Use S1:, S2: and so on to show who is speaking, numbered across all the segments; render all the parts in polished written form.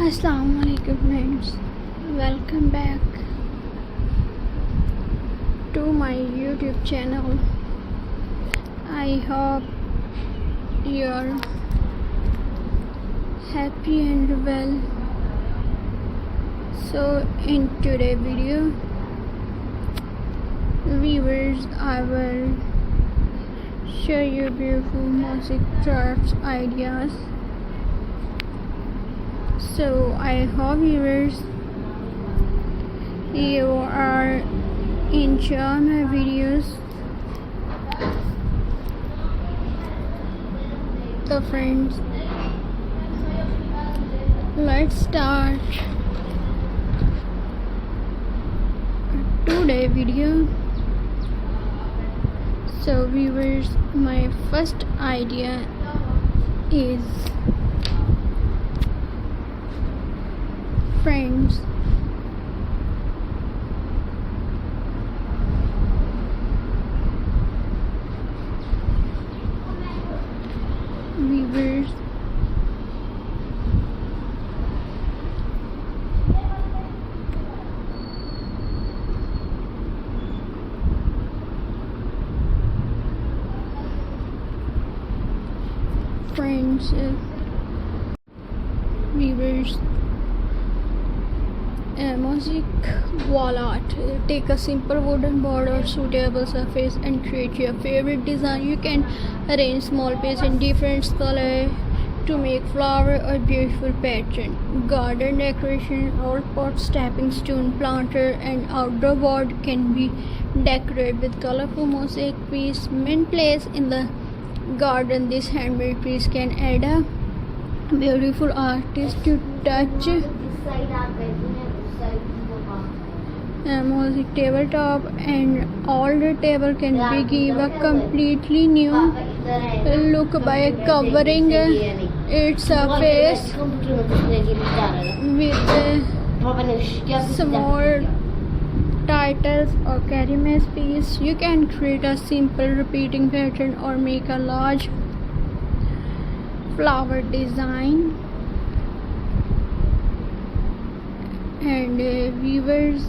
S1: Assalamu alaikum friends, welcome back to my YouTube channel. I hope you're happy and well. So in today's video viewers, I will show you beautiful mosaic crafts ideas. So I hope viewers you are enjoying my videos. So friends, let's start today's video. So viewers, my first idea is friends, viewers, friends, viewers, mosaic wall art. Take a simple wooden board or suitable surface and create your favorite design. You can arrange small pieces in different colors to make flower or beautiful pattern. Garden decoration, all pots, stepping stone, planter and outdoor board can be decorated with colorful mosaic piece. When placed in the garden, this handmade piece can add a beautiful artistic touch. Mosaic tabletop and all the table can be give a completely new look by covering its surface with small titles or carry piece. You can create a simple repeating pattern or make a large flower design. And viewers,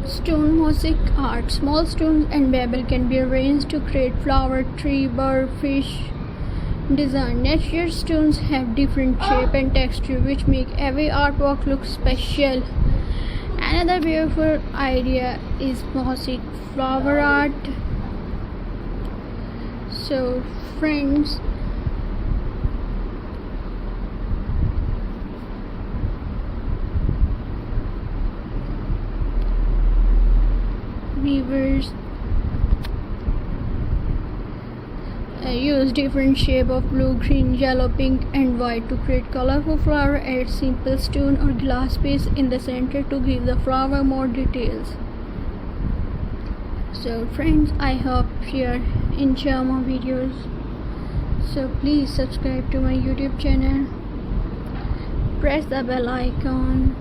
S1: stone mosaic art. Small stones and pebble can be arranged to create flower, tree, bird, fish design. Natural stones have different shape and texture which make every artwork look special. Another beautiful idea is mosaic flower art. So friends, viewers, use different shape of blue, green, yellow, pink and white to create colorful flower. Add simple stone or glass piece in the center to give the flower more details. So friends, I hope you enjoy my videos. So please subscribe to my YouTube channel, press the bell icon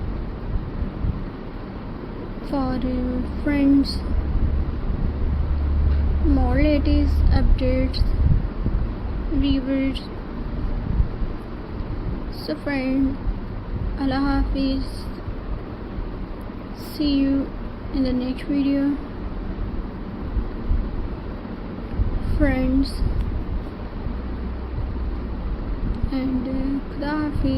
S1: for friends more latest updates, viewers. So friends, Allah Hafiz, see you in the next video friends, and Khuda Hafiz.